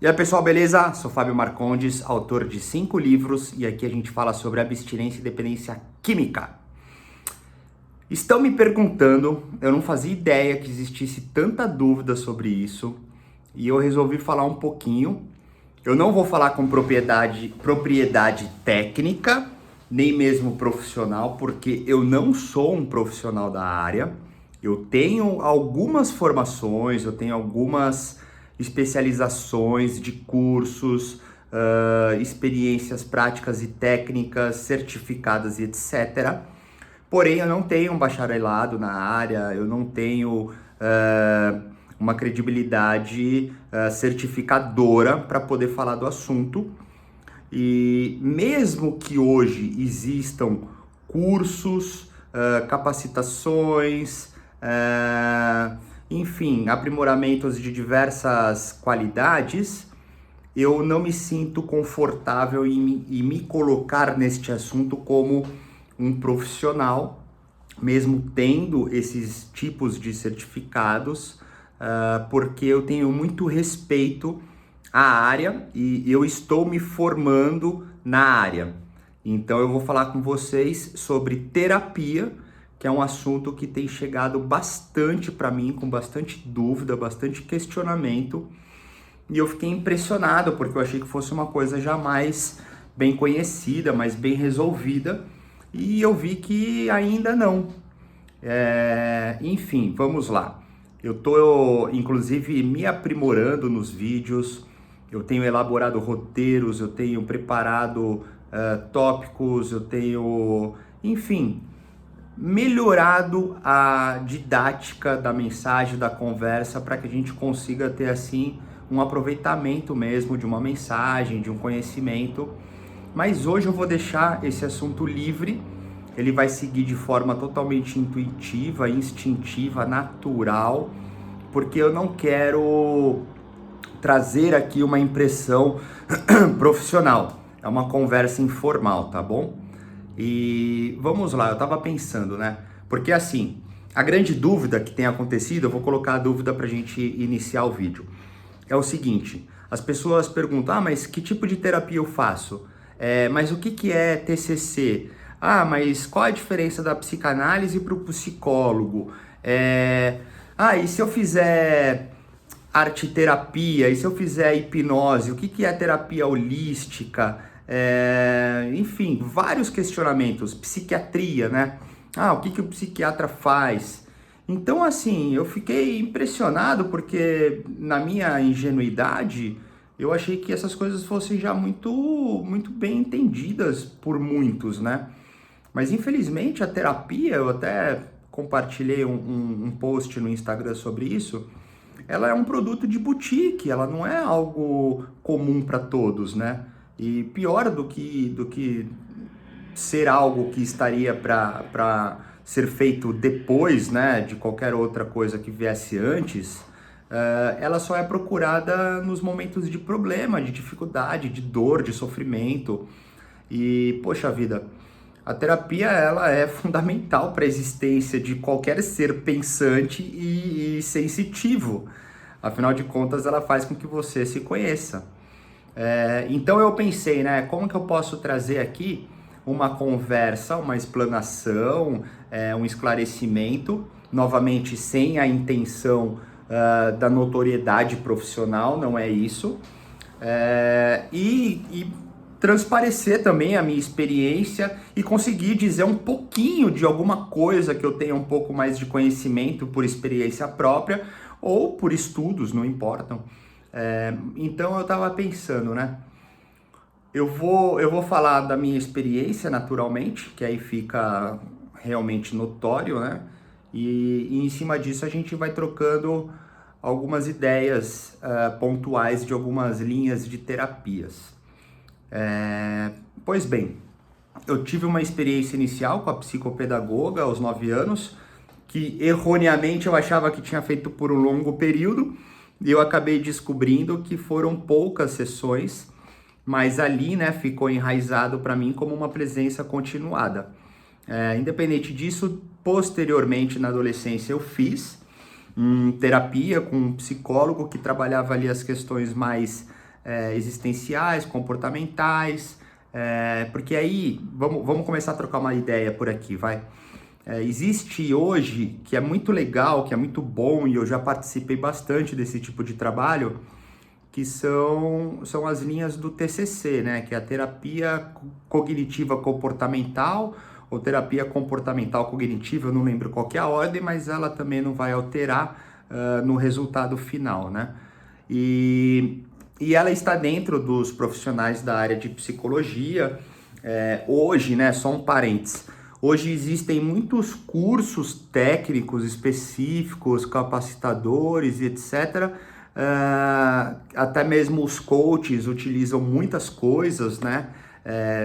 E aí pessoal, beleza? Sou Fábio Marcondes, autor de 5 livros e aqui a gente fala sobre abstinência e dependência química. Estão me perguntando, eu não fazia ideia que existisse tanta dúvida sobre isso e eu resolvi falar um pouquinho. Eu não vou falar com propriedade técnica, nem mesmo profissional, porque eu não sou um profissional da área. Eu tenho algumas formações, eu tenho algumas especializações de cursos, experiências práticas e técnicas, certificadas e etc. Porém, eu não tenho um bacharelado na área, eu não tenho uma credibilidade certificadora para poder falar do assunto. E mesmo que hoje existam cursos, capacitações, enfim, aprimoramentos de diversas qualidades, eu não me sinto confortável em me colocar neste assunto como um profissional, mesmo tendo esses tipos de certificados, porque eu tenho muito respeito à área e eu estou me formando na área. Então eu vou falar com vocês sobre terapia, que é um assunto que tem chegado bastante para mim, com bastante dúvida, bastante questionamento. E eu fiquei impressionado, porque eu achei que fosse uma coisa já mais bem conhecida, mais bem resolvida. E eu vi que ainda não. Enfim, vamos lá. Eu estou, inclusive, me aprimorando nos vídeos. Eu tenho elaborado roteiros, eu tenho preparado tópicos, eu tenho, enfim, melhorado a didática da mensagem, da conversa, para que a gente consiga ter assim um aproveitamento mesmo de uma mensagem, de um conhecimento. Mas hoje eu vou deixar esse assunto livre, ele vai seguir de forma totalmente intuitiva, instintiva, natural, porque eu não quero trazer aqui uma impressão profissional. É uma conversa informal, tá bom? E vamos lá, eu tava pensando, né? Porque assim, a grande dúvida que tem acontecido, eu vou colocar a dúvida pra gente iniciar o vídeo. É o seguinte, as pessoas perguntam, mas que tipo de terapia eu faço? Mas o que é TCC? Mas qual a diferença da psicanálise para o psicólogo? E se eu fizer arte terapia? E se eu fizer hipnose? O que é terapia holística? Enfim, vários questionamentos. Psiquiatria, né? O que o psiquiatra faz? Então, assim, eu fiquei impressionado porque na minha ingenuidade eu achei que essas coisas fossem já muito bem entendidas por muitos, né? Mas infelizmente a terapia, eu até compartilhei um post no Instagram sobre isso, ela é um produto de boutique, ela não é algo comum para todos, né? E pior do que ser algo que estaria para ser feito depois, né, de qualquer outra coisa que viesse antes, ela só é procurada nos momentos de problema, de dificuldade, de dor, de sofrimento. E, poxa vida, a terapia ela é fundamental para a existência de qualquer ser pensante e sensitivo. Afinal de contas, ela faz com que você se conheça. Então eu pensei, né, como que eu posso trazer aqui uma conversa, uma explanação, um esclarecimento, novamente sem a intenção da notoriedade profissional, não é isso, e transparecer também a minha experiência e conseguir dizer um pouquinho de alguma coisa que eu tenha um pouco mais de conhecimento por experiência própria ou por estudos, não importam. Então eu estava pensando, né? Eu vou falar da minha experiência naturalmente, que aí fica realmente notório, né? E em cima disso a gente vai trocando algumas ideias pontuais de algumas linhas de terapias. Pois bem, eu tive uma experiência inicial com a psicopedagoga aos 9 anos, que erroneamente eu achava que tinha feito por um longo período, e eu acabei descobrindo que foram poucas sessões, mas ali, né, ficou enraizado para mim como uma presença continuada. Independente disso, posteriormente na adolescência eu fiz terapia com um psicólogo que trabalhava ali as questões mais existenciais, comportamentais, porque aí, vamos começar a trocar uma ideia por aqui, vai. Existe hoje, que é muito legal, que é muito bom, e eu já participei bastante desse tipo de trabalho, que são as linhas do TCC, né? Que é a terapia cognitiva comportamental, ou terapia comportamental cognitiva, eu não lembro qual que é a ordem, mas ela também não vai alterar no resultado final, né? E ela está dentro dos profissionais da área de psicologia. Hoje, né, só um parênteses, hoje existem muitos cursos técnicos específicos, capacitadores e etc. Até mesmo os coaches utilizam muitas coisas, né?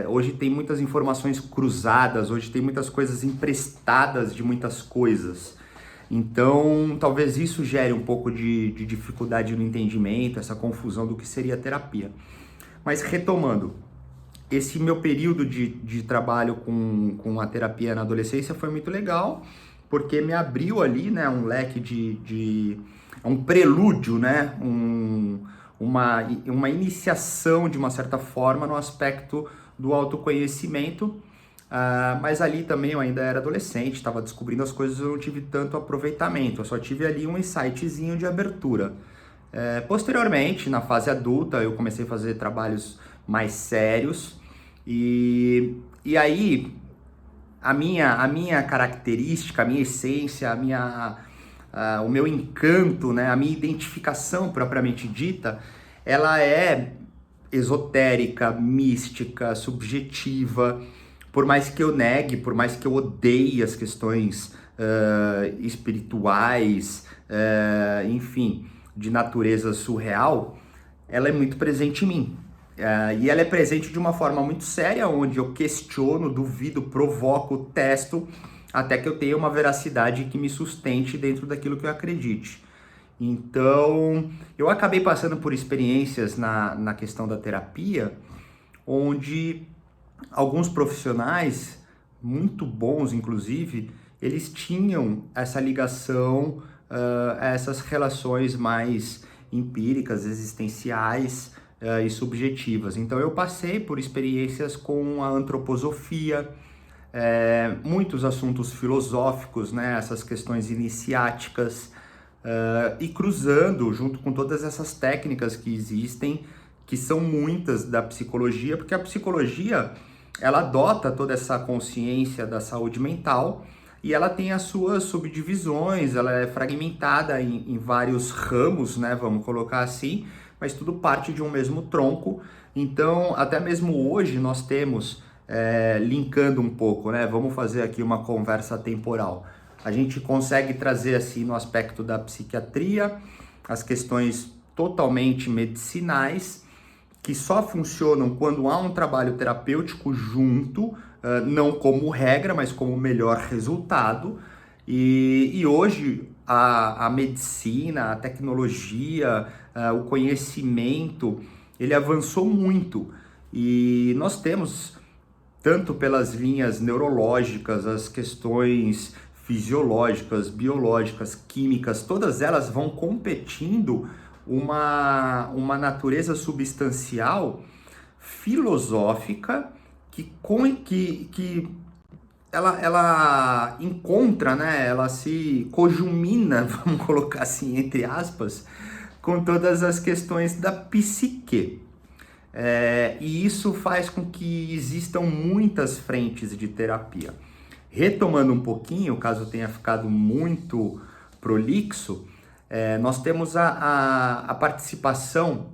Hoje tem muitas informações cruzadas, hoje tem muitas coisas emprestadas de muitas coisas. Então, talvez isso gere um pouco de dificuldade no entendimento, essa confusão do que seria terapia. Mas retomando, esse meu período de trabalho com a terapia na adolescência foi muito legal, porque me abriu ali, né, um leque um prelúdio, né, uma iniciação de uma certa forma no aspecto do autoconhecimento. Mas ali também eu ainda era adolescente, estava descobrindo as coisas, eu não tive tanto aproveitamento, eu só tive ali um insightzinho de abertura. Posteriormente, na fase adulta, eu comecei a fazer trabalhos mais sérios e aí a minha característica, a minha essência, o meu encanto, né, a minha identificação propriamente dita, ela é esotérica, mística, subjetiva. Por mais que eu negue, por mais que eu odeie as questões espirituais, enfim, de natureza surreal, ela é muito presente em mim. E ela é presente de uma forma muito séria, onde eu questiono, duvido, provoco, testo, até que eu tenha uma veracidade que me sustente dentro daquilo que eu acredite. Então, eu acabei passando por experiências na questão da terapia, onde alguns profissionais, muito bons inclusive, eles tinham essa ligação a essas relações mais empíricas, existenciais e subjetivas. Então eu passei por experiências com a antroposofia, muitos assuntos filosóficos, né, essas questões iniciáticas, e cruzando junto com todas essas técnicas que existem, que são muitas da psicologia, porque a psicologia, ela adota toda essa consciência da saúde mental e ela tem as suas subdivisões, ela é fragmentada em vários ramos, né, vamos colocar assim, mas tudo parte de um mesmo tronco. Então, até mesmo hoje nós temos, linkando um pouco, né, vamos fazer aqui uma conversa temporal. A gente consegue trazer assim no aspecto da psiquiatria as questões totalmente medicinais, que só funcionam quando há um trabalho terapêutico junto, não como regra, mas como melhor resultado. E hoje a medicina, a tecnologia, o conhecimento, ele avançou muito. E nós temos, tanto pelas linhas neurológicas, as questões fisiológicas, biológicas, químicas, todas elas vão competindo uma natureza substancial filosófica que ela encontra, né, ela se cojumina, vamos colocar assim, entre aspas, com todas as questões da psique. E isso faz com que existam muitas frentes de terapia. Retomando um pouquinho, caso tenha ficado muito prolixo, nós temos a participação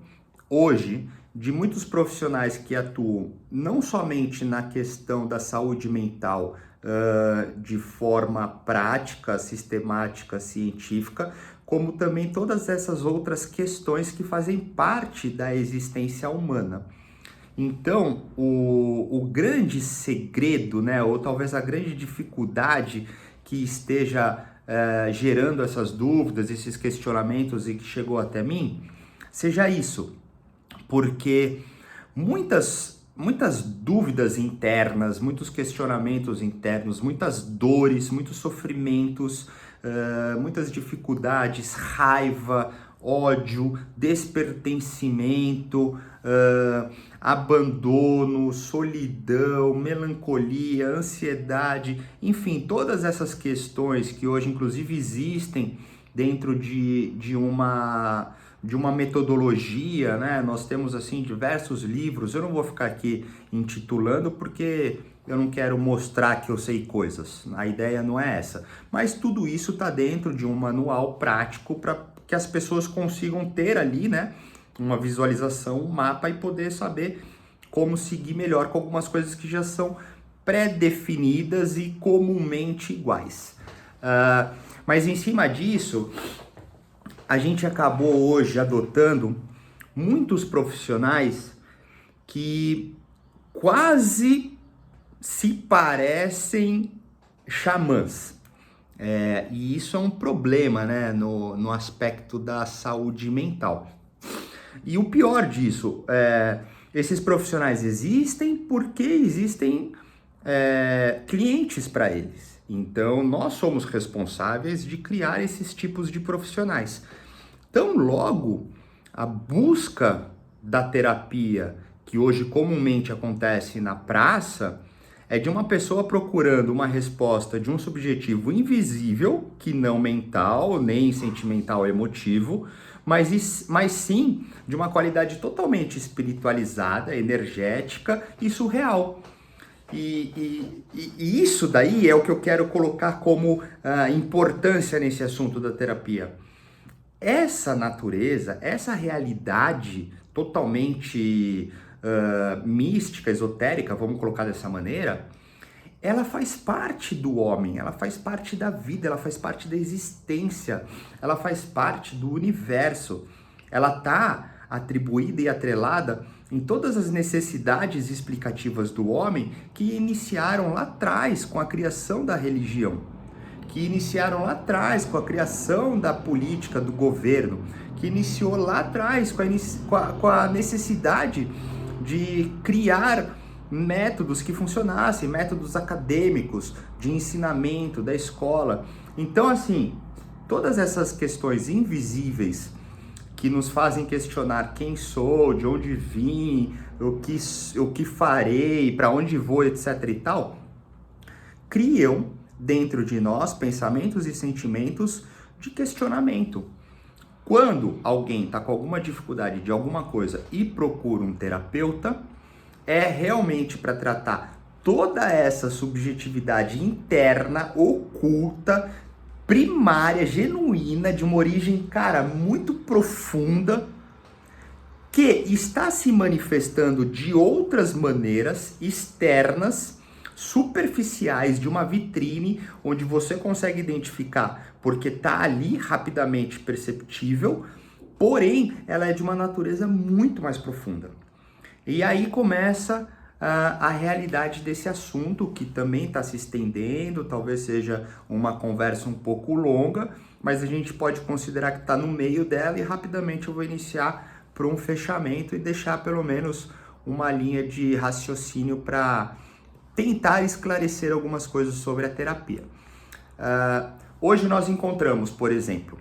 hoje de muitos profissionais que atuam não somente na questão da saúde mental de forma prática, sistemática, científica, como também todas essas outras questões que fazem parte da existência humana. Então, o grande segredo, né, ou talvez a grande dificuldade que esteja gerando essas dúvidas, esses questionamentos e que chegou até mim, seja isso, porque muitas dúvidas internas, muitos questionamentos internos, muitas dores, muitos sofrimentos, muitas dificuldades, raiva, ódio, despertencimento, abandono, solidão, melancolia, ansiedade, enfim, todas essas questões que hoje inclusive existem dentro de uma metodologia, né? Nós temos assim diversos livros. Eu não vou ficar aqui intitulando porque eu não quero mostrar que eu sei coisas. A ideia não é essa. Mas tudo isso está dentro de um manual prático para que as pessoas consigam ter ali, né, uma visualização, um mapa e poder saber como seguir melhor com algumas coisas que já são pré-definidas e comumente iguais. Mas em cima disso, a gente acabou hoje adotando muitos profissionais que quase se parecem xamãs. E isso é um problema, né, no aspecto da saúde mental. E o pior disso, esses profissionais existem porque existem clientes para eles. Então, nós somos responsáveis de criar esses tipos de profissionais. Então, logo, a busca da terapia, que hoje comumente acontece na praça, é de uma pessoa procurando uma resposta de um subjetivo invisível, que não mental, nem sentimental, emotivo, mas sim de uma qualidade totalmente espiritualizada, energética e surreal. E isso daí é o que eu quero colocar como importância nesse assunto da terapia. Essa natureza, essa realidade totalmente mística, esotérica, vamos colocar dessa maneira, ela faz parte do homem, ela faz parte da vida, ela faz parte da existência, ela faz parte do universo. Ela está atribuída e atrelada em todas as necessidades explicativas do homem que iniciaram lá atrás com a criação da religião, que iniciaram lá atrás com a criação da política do governo, que iniciou lá atrás com a necessidade de criar métodos que funcionassem, métodos acadêmicos, de ensinamento da escola. Então, assim, todas essas questões invisíveis que nos fazem questionar quem sou, de onde vim, o que farei, para onde vou, etc e tal, criam dentro de nós pensamentos e sentimentos de questionamento. Quando alguém está com alguma dificuldade de alguma coisa e procura um terapeuta, é realmente para tratar toda essa subjetividade interna, oculta, primária, genuína, de uma origem, cara, muito profunda, que está se manifestando de outras maneiras externas, superficiais, de uma vitrine, onde você consegue identificar porque está ali rapidamente perceptível, porém ela é de uma natureza muito mais profunda. E aí começa a realidade desse assunto, que também está se estendendo, talvez seja uma conversa um pouco longa, mas a gente pode considerar que está no meio dela, e rapidamente eu vou iniciar para um fechamento e deixar pelo menos uma linha de raciocínio para tentar esclarecer algumas coisas sobre a terapia. Hoje nós encontramos, por exemplo,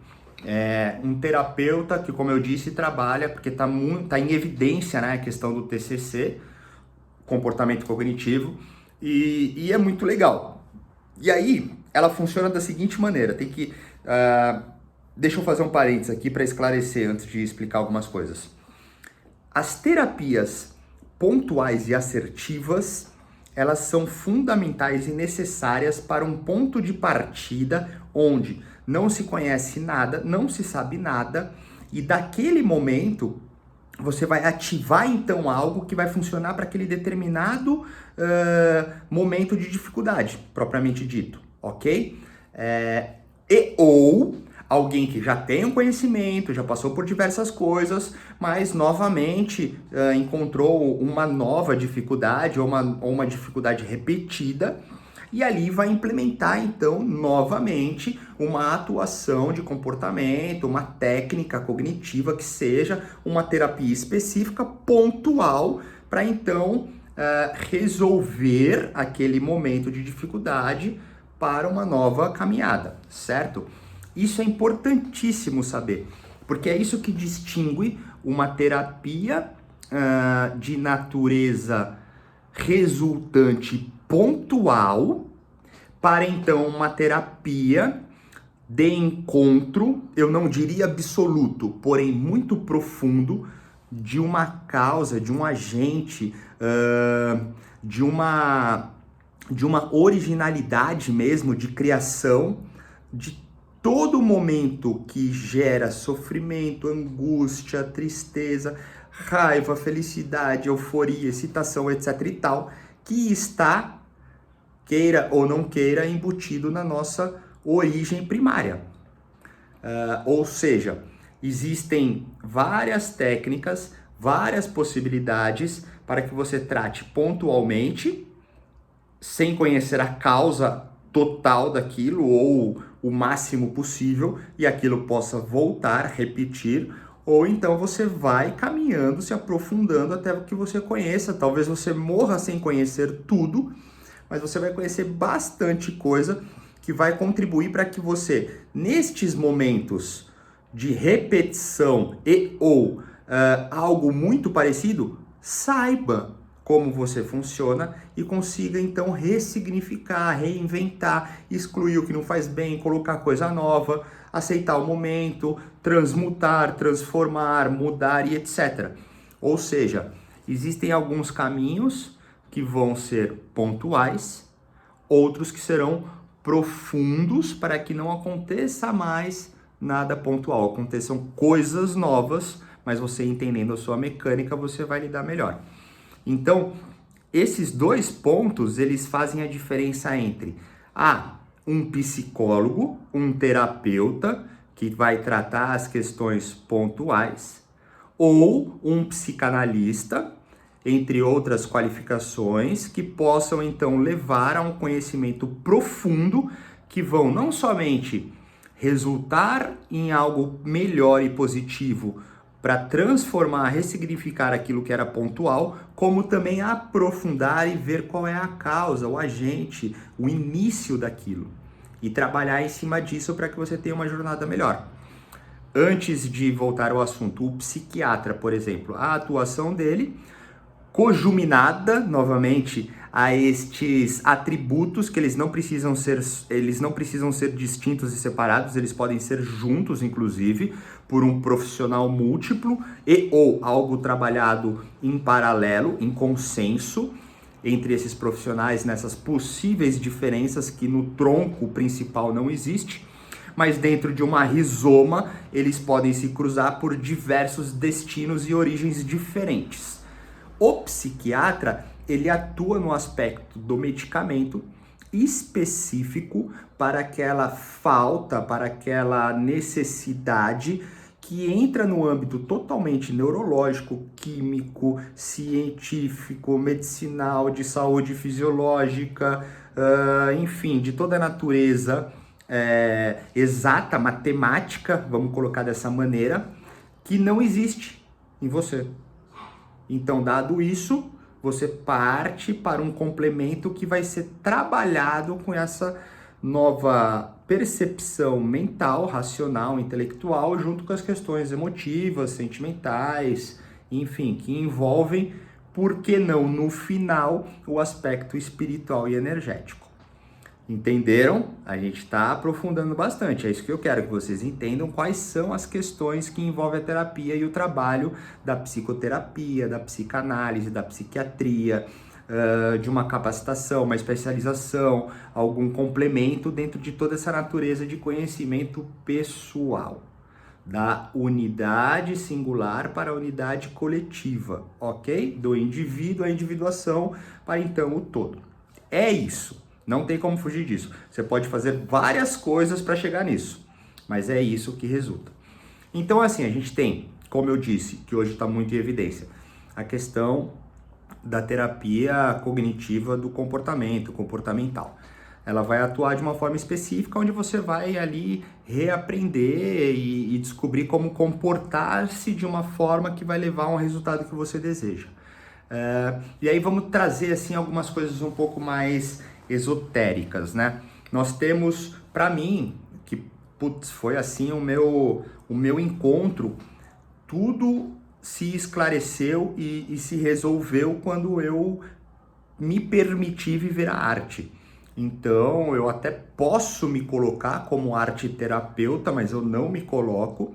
um terapeuta que, como eu disse, trabalha, porque está em evidência, né, a questão do TCC, comportamento cognitivo, e é muito legal. E aí, ela funciona da seguinte maneira, deixa eu fazer um parênteses aqui para esclarecer antes de explicar algumas coisas. As terapias pontuais e assertivas, elas são fundamentais e necessárias para um ponto de partida onde não se conhece nada, não se sabe nada, e daquele momento você vai ativar então algo que vai funcionar para aquele determinado momento de dificuldade, propriamente dito, ok? Ou alguém que já tem um conhecimento, já passou por diversas coisas, mas novamente encontrou uma nova dificuldade ou uma dificuldade repetida, e ali vai implementar então novamente uma atuação de comportamento, uma técnica cognitiva que seja uma terapia específica, pontual, para então resolver aquele momento de dificuldade para uma nova caminhada, certo? Isso é importantíssimo saber. Porque é isso que distingue uma terapia de natureza resultante pontual para então uma terapia de encontro, eu não diria absoluto, porém muito profundo, de uma causa, de um agente, de uma originalidade mesmo, de criação, de todo momento que gera sofrimento, angústia, tristeza, raiva, felicidade, euforia, excitação, etc e tal, que está, queira ou não queira, embutido na nossa origem primária. Ou seja, existem várias técnicas, várias possibilidades para que você trate pontualmente, sem conhecer a causa total daquilo ou o máximo possível, e aquilo possa voltar, repetir, ou então você vai caminhando, se aprofundando até que você conheça. Talvez você morra sem conhecer tudo, mas você vai conhecer bastante coisa que vai contribuir para que você, nestes momentos de repetição e ou algo muito parecido, saiba como você funciona e consiga então ressignificar, reinventar, excluir o que não faz bem, colocar coisa nova, aceitar o momento, transmutar, transformar, mudar e etc. Ou seja, existem alguns caminhos que vão ser pontuais, outros que serão profundos para que não aconteça mais nada pontual, aconteçam coisas novas, mas você entendendo a sua mecânica, você vai lidar melhor. Então, esses dois pontos, eles fazem a diferença entre um psicólogo, um terapeuta, que vai tratar as questões pontuais, ou um psicanalista, entre outras qualificações, que possam então levar a um conhecimento profundo, que vão não somente resultar em algo melhor e positivo para transformar, ressignificar aquilo que era pontual, como também aprofundar e ver qual é a causa, o agente, o início daquilo. E trabalhar em cima disso para que você tenha uma jornada melhor. Antes de voltar ao assunto, o psiquiatra, por exemplo, a atuação dele, cojuminada, novamente, a estes atributos que eles não precisam ser distintos e separados, eles podem ser juntos, inclusive, por um profissional múltiplo e ou algo trabalhado em paralelo, em consenso, entre esses profissionais, nessas possíveis diferenças que no tronco principal não existe, mas dentro de uma rizoma eles podem se cruzar por diversos destinos e origens diferentes. O psiquiatra, ele atua no aspecto do medicamento específico para aquela falta, para aquela necessidade que entra no âmbito totalmente neurológico, químico, científico, medicinal, de saúde fisiológica, enfim, de toda a natureza exata, matemática, vamos colocar dessa maneira, que não existe em você. Então, dado isso, você parte para um complemento que vai ser trabalhado com essa nova percepção mental, racional, intelectual, junto com as questões emotivas, sentimentais, enfim, que envolvem, por que não, no final, o aspecto espiritual e energético. Entenderam? A gente está aprofundando bastante. É isso que eu quero que vocês entendam, quais são as questões que envolvem a terapia e o trabalho da psicoterapia, da psicanálise, da psiquiatria, de uma capacitação, uma especialização, algum complemento dentro de toda essa natureza de conhecimento pessoal, da unidade singular para a unidade coletiva, ok? Do indivíduo à individuação para então o todo. É isso. Não tem como fugir disso. Você pode fazer várias coisas para chegar nisso, mas é isso que resulta. Então, assim, a gente tem, como eu disse, que hoje está muito em evidência, a questão da terapia cognitiva do comportamento, comportamental. Ela vai atuar de uma forma específica, onde você vai ali reaprender e descobrir como comportar-se de uma forma que vai levar a um resultado que você deseja. E aí vamos trazer assim algumas coisas um pouco mais esotéricas, né? Nós temos, para mim, que putz, foi assim o meu encontro. Tudo se esclareceu e se resolveu quando eu me permiti viver a arte. Então, eu até posso me colocar como arte terapeuta, mas eu não me coloco,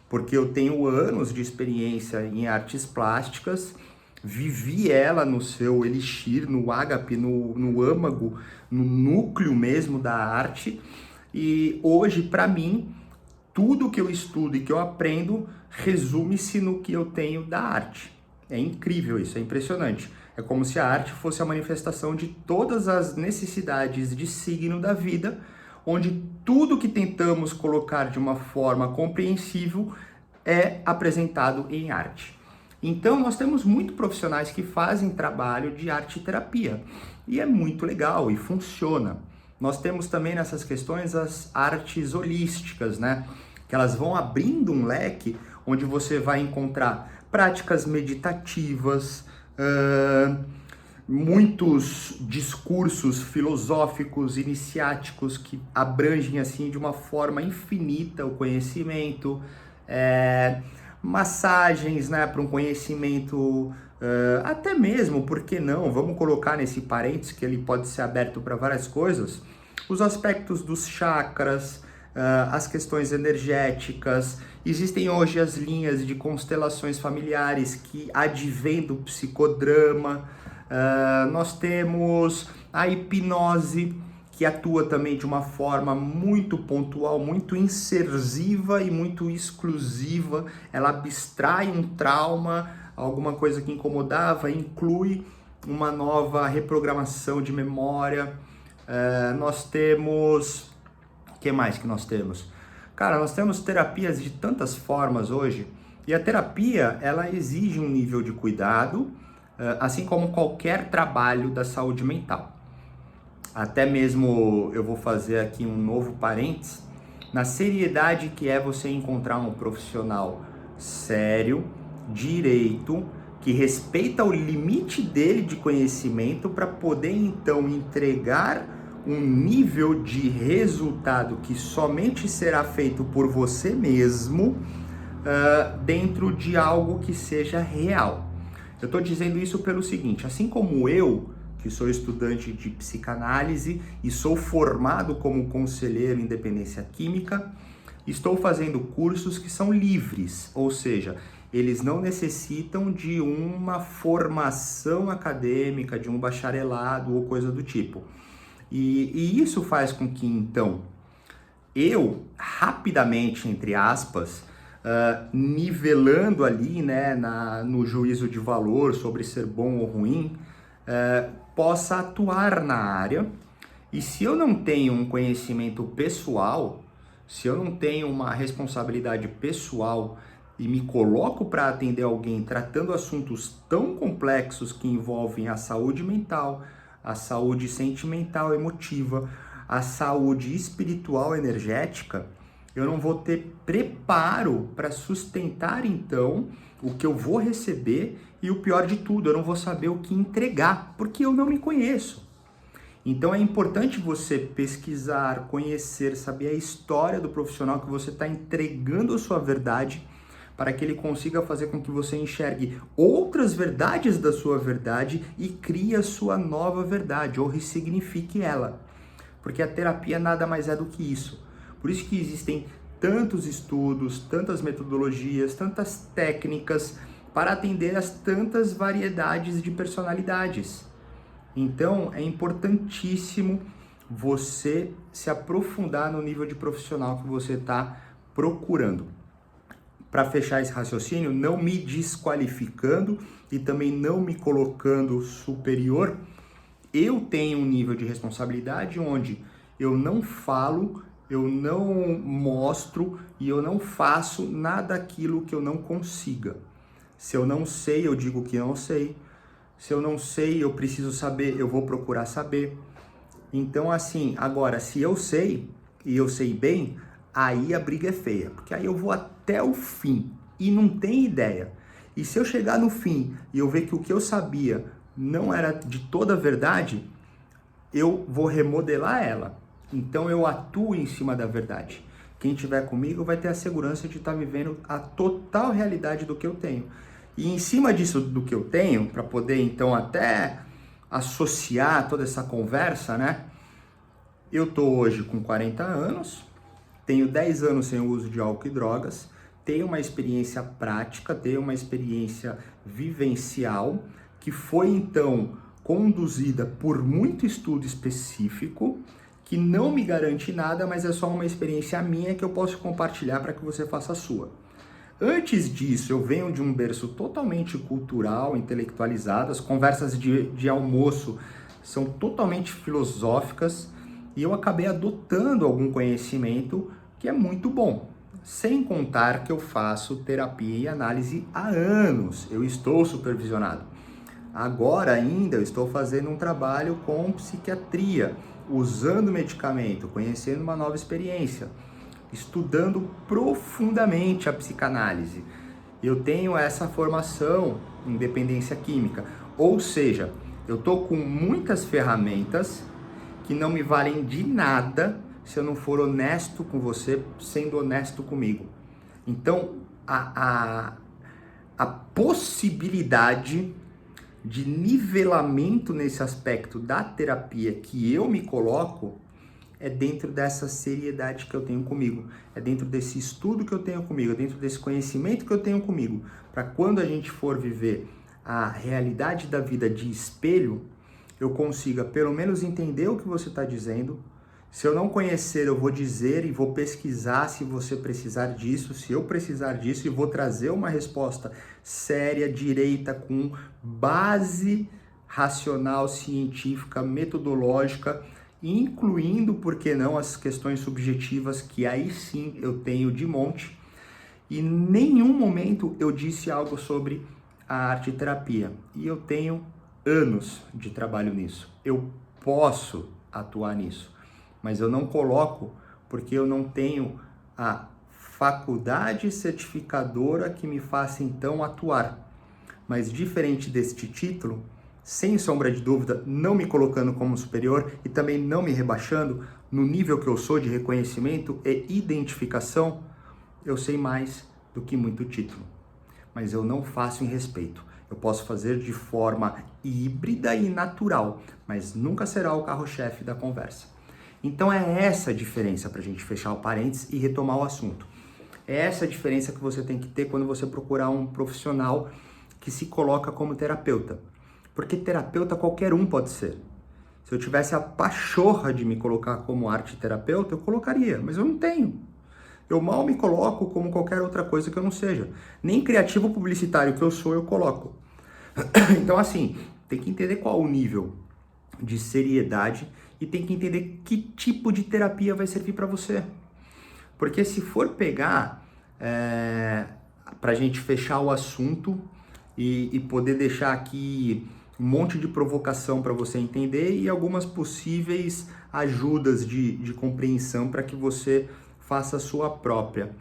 porque eu tenho anos de experiência em artes plásticas, vivi ela no seu elixir, no ágape, no âmago, no núcleo mesmo da arte, e hoje, para mim, tudo que eu estudo e que eu aprendo resume-se no que eu tenho da arte. É incrível isso, é impressionante. É como se a arte fosse a manifestação de todas as necessidades de signo da vida, onde tudo que tentamos colocar de uma forma compreensível é apresentado em arte. Então, nós temos muitos profissionais que fazem trabalho de arte terapia, e é muito legal e funciona. Nós temos também nessas questões as artes holísticas, né? Que elas vão abrindo um leque onde você vai encontrar práticas meditativas, muitos discursos filosóficos, iniciáticos que abrangem assim de uma forma infinita o conhecimento, massagens, né, para um conhecimento, até mesmo, por que não, vamos colocar nesse parênteses que ele pode ser aberto para várias coisas, os aspectos dos chakras, as questões energéticas. Existem hoje as linhas de constelações familiares que advêm do psicodrama. Nós temos a hipnose, que atua também de uma forma muito pontual, muito incisiva e muito exclusiva. Ela abstrai um trauma, alguma coisa que incomodava, inclui uma nova reprogramação de memória. Nós temos... O que mais que nós temos? Cara, nós temos terapias de tantas formas hoje, e a terapia, ela exige um nível de cuidado, assim como qualquer trabalho da saúde mental. Até mesmo eu vou fazer aqui um novo parênteses, na seriedade que é você encontrar um profissional sério, direito, que respeita o limite dele de conhecimento para poder então entregar um nível de resultado que somente será feito por você mesmo, dentro de algo que seja real. Eu estou dizendo isso pelo seguinte, assim como eu, que sou estudante de psicanálise e sou formado como conselheiro em dependência química, estou fazendo cursos que são livres, ou seja, eles não necessitam de uma formação acadêmica, de um bacharelado ou coisa do tipo. E isso faz com que, então, eu, rapidamente, entre aspas, nivelando ali, né, no juízo de valor sobre ser bom ou ruim, possa atuar na área. E se eu não tenho um conhecimento pessoal, se eu não tenho uma responsabilidade pessoal e me coloco para atender alguém tratando assuntos tão complexos que envolvem a saúde mental, a saúde sentimental, emotiva, a saúde espiritual, energética, eu não vou ter preparo para sustentar então o que eu vou receber, e o pior de tudo, eu não vou saber o que entregar, porque eu não me conheço. Então é importante você pesquisar, conhecer, saber a história do profissional que você está entregando a sua verdade, para que ele consiga fazer com que você enxergue outras verdades da sua verdade e crie a sua nova verdade, ou ressignifique ela. Porque a terapia nada mais é do que isso. Por isso que existem tantos estudos, tantas metodologias, tantas técnicas para atender as tantas variedades de personalidades. Então é importantíssimo você se aprofundar no nível de profissional que você está procurando. Para fechar esse raciocínio, não me desqualificando e também não me colocando superior, eu tenho um nível de responsabilidade onde eu não falo, eu não mostro e eu não faço nada daquilo que eu não consiga. Se eu não sei, eu digo que não sei. Se eu não sei, eu preciso saber, eu vou procurar saber. Então, assim, agora, se eu sei e eu sei bem, aí a briga é feia, porque aí eu vou até o fim e não tem ideia. E se eu chegar no fim e eu ver que o que eu sabia não era de toda a verdade, eu vou remodelar ela. Então eu atuo em cima da verdade. Quem estiver comigo vai ter a segurança de estar vivendo a total realidade do que eu tenho. E em cima disso do que eu tenho, para poder então até associar toda essa conversa, né? Eu tô hoje com 40 anos, tenho 10 anos sem o uso de álcool e drogas, tenho uma experiência prática, tenho uma experiência vivencial, que foi então conduzida por muito estudo específico, que não me garante nada, mas é só uma experiência minha que eu posso compartilhar para que você faça a sua. Antes disso, eu venho de um berço totalmente cultural, intelectualizado, as conversas de almoço são totalmente filosóficas e eu acabei adotando algum conhecimento que é muito bom. Sem contar que eu faço terapia e análise há anos, eu estou supervisionado. Agora ainda eu estou fazendo um trabalho com psiquiatria, usando medicamento, conhecendo uma nova experiência, estudando profundamente a psicanálise. Eu tenho essa formação em dependência química, ou seja, eu estou com muitas ferramentas que não me valem de nada se eu não for honesto com você, sendo honesto comigo. Então, a possibilidade de nivelamento nesse aspecto da terapia que eu me coloco é dentro dessa seriedade que eu tenho comigo, é dentro desse estudo que eu tenho comigo, é dentro desse conhecimento que eu tenho comigo, para quando a gente for viver a realidade da vida de espelho, eu consiga pelo menos entender o que você está dizendo. Se eu não conhecer, eu vou dizer e vou pesquisar se você precisar disso, se eu precisar disso, e vou trazer uma resposta séria, direita, com base racional, científica, metodológica, incluindo, por que não, as questões subjetivas, que aí sim eu tenho de monte. E em nenhum momento eu disse algo sobre a arte-terapia. E eu tenho anos de trabalho nisso. Eu posso atuar nisso, mas eu não coloco porque eu não tenho a faculdade certificadora que me faça então atuar. Mas diferente deste título, sem sombra de dúvida, não me colocando como superior e também não me rebaixando no nível que eu sou de reconhecimento e identificação, eu sei mais do que muito título. Mas eu não faço em respeito. Eu posso fazer de forma híbrida e natural, mas nunca será o carro-chefe da conversa. Então é essa a diferença para a gente fechar o parênteses e retomar o assunto. É essa a diferença que você tem que ter quando você procurar um profissional que se coloca como terapeuta. Porque terapeuta qualquer um pode ser. Se eu tivesse a pachorra de me colocar como arte-terapeuta, eu colocaria, mas eu não tenho. Eu mal me coloco como qualquer outra coisa que eu não seja. Nem criativo publicitário que eu sou, eu coloco. Então assim, tem que entender qual o nível de seriedade e tem que entender que tipo de terapia vai servir para você. Porque se for pegar, pra gente fechar o assunto e poder deixar aqui um monte de provocação para você entender e algumas possíveis ajudas de compreensão para que você faça a sua própria.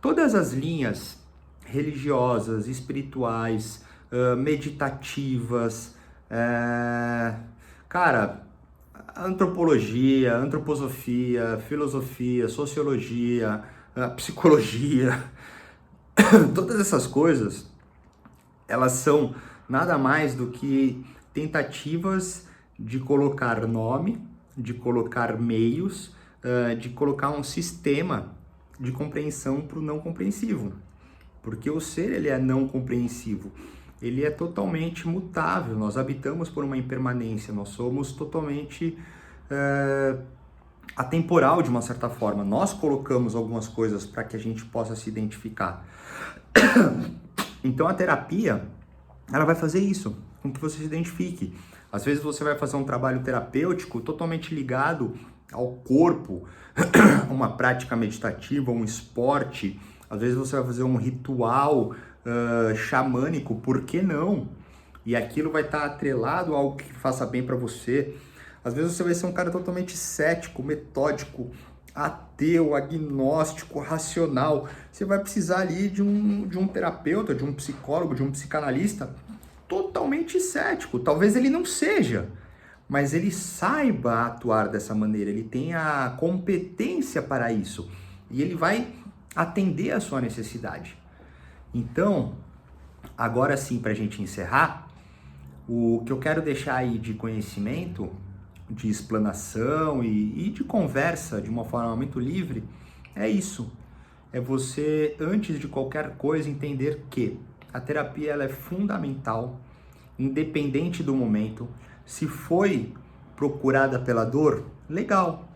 Todas as linhas religiosas, espirituais, meditativas, antropologia, antroposofia, filosofia, sociologia, psicologia, todas essas coisas, elas são nada mais do que tentativas de colocar nome, de colocar meios, de colocar um sistema de compreensão para o não compreensivo. Porque o ser, ele é não compreensivo. Ele é totalmente mutável, nós habitamos por uma impermanência, nós somos totalmente atemporal de uma certa forma. Nós colocamos algumas coisas para que a gente possa se identificar. Então a terapia, ela vai fazer isso, com que você se identifique. Às vezes você vai fazer um trabalho terapêutico totalmente ligado ao corpo, uma prática meditativa, um esporte. Às vezes você vai fazer um ritual xamânico, por que não? E aquilo vai estar atrelado a algo que faça bem para você. Às vezes você vai ser um cara totalmente cético, metódico, ateu, agnóstico, racional. Você vai precisar ali de um terapeuta, de um psicólogo, de um psicanalista totalmente cético. Talvez ele não seja, mas ele saiba atuar dessa maneira, ele tem a competência para isso e ele vai atender a sua necessidade. Então, agora sim, para a gente encerrar, o que eu quero deixar aí de conhecimento, de explanação e de conversa de uma forma muito livre, é isso. É você, antes de qualquer coisa, entender que a terapia ela é fundamental, independente do momento. Se foi procurada pela dor, legal.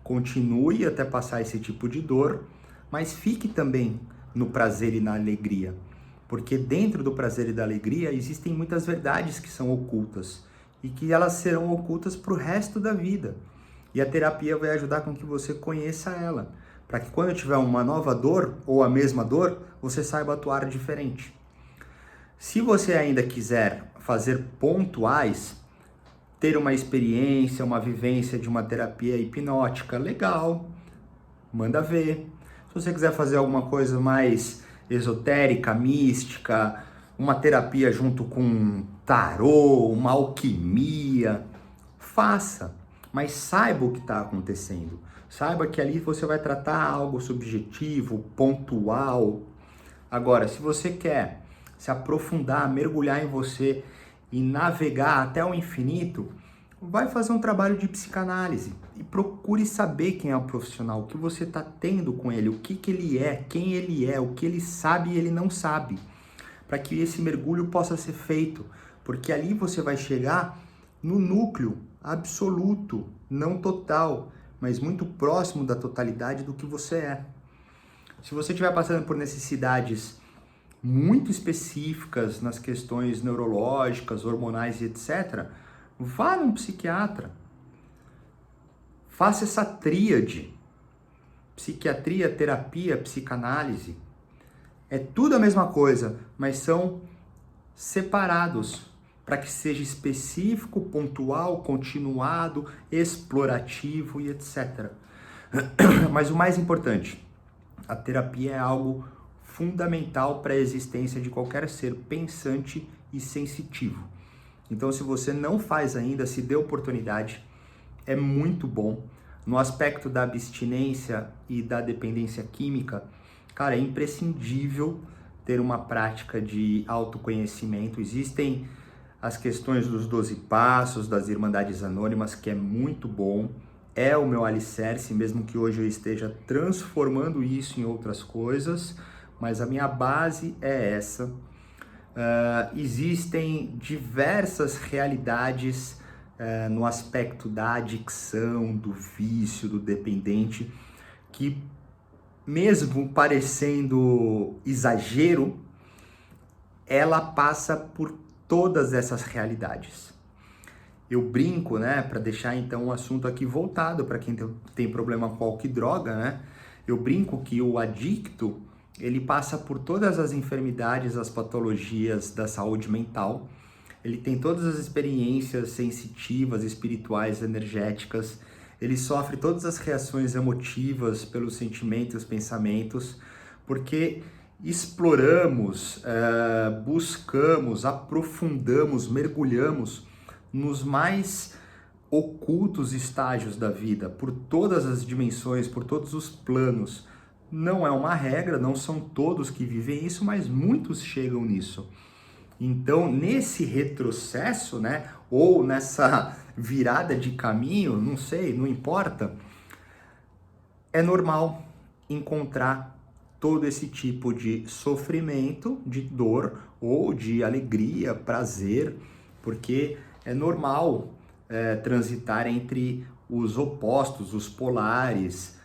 Continue até passar esse tipo de dor, mas fique também no prazer e na alegria. Porque dentro do prazer e da alegria existem muitas verdades que são ocultas e que elas serão ocultas para o resto da vida. E a terapia vai ajudar com que você conheça ela, para que quando tiver uma nova dor ou a mesma dor, você saiba atuar diferente. Se você ainda quiser fazer pontuais, ter uma experiência, uma vivência de uma terapia hipnótica, legal, manda ver. Se você quiser fazer alguma coisa mais esotérica, mística, uma terapia junto com tarô, uma alquimia, faça, mas saiba o que está acontecendo. Saiba que ali você vai tratar algo subjetivo, pontual. Agora, se você quer se aprofundar, mergulhar em você e navegar até o infinito, vai fazer um trabalho de psicanálise e procure saber quem é o profissional, o que você está tendo com ele, o que ele é, quem ele é, o que ele sabe e ele não sabe, para que esse mergulho possa ser feito, porque ali você vai chegar no núcleo absoluto, não total, mas muito próximo da totalidade do que você é. Se você estiver passando por necessidades muito específicas nas questões neurológicas, hormonais e etc., vá num psiquiatra. Faça essa tríade. Psiquiatria, terapia, psicanálise. É tudo a mesma coisa, mas são separados para que seja específico, pontual, continuado, explorativo e etc. Mas o mais importante, a terapia é algo fundamental para a existência de qualquer ser pensante e sensitivo. Então, se você não faz ainda, se dê oportunidade, é muito bom. No aspecto da abstinência e da dependência química, cara, é imprescindível ter uma prática de autoconhecimento. Existem as questões dos 12 passos, das Irmandades Anônimas, que é muito bom. É o meu alicerce, mesmo que hoje eu esteja transformando isso em outras coisas, mas a minha base é essa. Existem diversas realidades no aspecto da adicção, do vício, do dependente, que mesmo parecendo exagero, ela passa por todas essas realidades. Eu brinco, né, para deixar então o assunto aqui voltado para quem tem problema com álcool e droga, né? Eu brinco que o adicto, ele passa por todas as enfermidades, as patologias da saúde mental. Ele tem todas as experiências sensitivas, espirituais, energéticas. Ele sofre todas as reações emotivas pelos sentimentos, pensamentos, porque exploramos, buscamos, aprofundamos, mergulhamos nos mais ocultos estágios da vida, por todas as dimensões, por todos os planos. Não é uma regra, não são todos que vivem isso, mas muitos chegam nisso. Então, nesse retrocesso, né, ou nessa virada de caminho, não sei, não importa, é normal encontrar todo esse tipo de sofrimento, de dor ou de alegria, prazer, porque é normal transitar entre os opostos, os polares,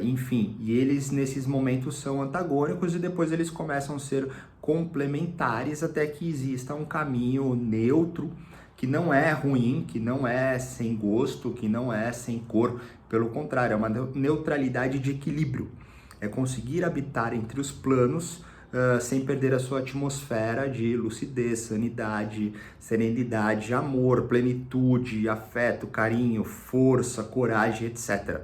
enfim, e eles nesses momentos são antagônicos e depois eles começam a ser complementares até que exista um caminho neutro, que não é ruim, que não é sem gosto, que não é sem cor, pelo contrário, é uma neutralidade de equilíbrio, é conseguir habitar entre os planos sem perder a sua atmosfera de lucidez, sanidade, serenidade, amor, plenitude, afeto, carinho, força, coragem, etc.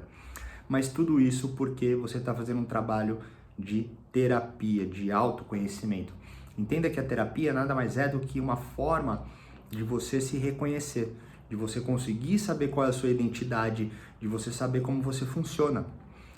Mas tudo isso porque você está fazendo um trabalho de terapia, de autoconhecimento. Entenda que a terapia nada mais é do que uma forma de você se reconhecer, de você conseguir saber qual é a sua identidade, de você saber como você funciona.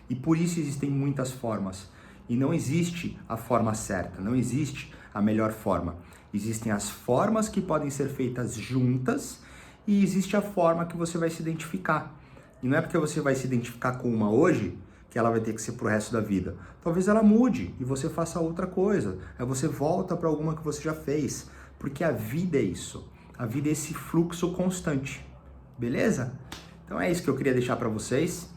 E por isso existem muitas formas. E não existe a forma certa, não existe a melhor forma. Existem as formas que podem ser feitas juntas e existe a forma que você vai se identificar. E não é porque você vai se identificar com uma hoje que ela vai ter que ser pro resto da vida. Talvez ela mude e você faça outra coisa. Aí você volta para alguma que você já fez. Porque a vida é isso. A vida é esse fluxo constante. Beleza? Então é isso que eu queria deixar para vocês.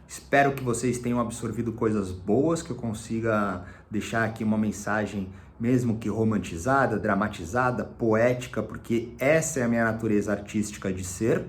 Espero que vocês tenham absorvido coisas boas, que eu consiga deixar aqui uma mensagem, mesmo que romantizada, dramatizada, poética, porque essa é a minha natureza artística de ser,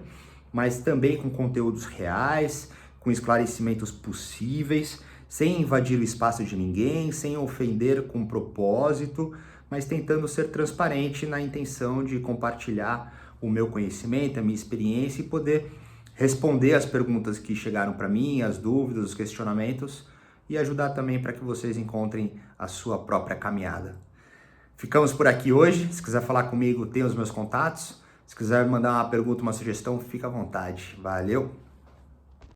mas também com conteúdos reais, com esclarecimentos possíveis, sem invadir o espaço de ninguém, sem ofender com propósito, mas tentando ser transparente na intenção de compartilhar o meu conhecimento, a minha experiência e poder responder as perguntas que chegaram para mim, as dúvidas, os questionamentos e ajudar também para que vocês encontrem a sua própria caminhada. Ficamos por aqui hoje. Se quiser falar comigo, tem os meus contatos. Se quiser mandar uma pergunta, uma sugestão, fica à vontade. Valeu!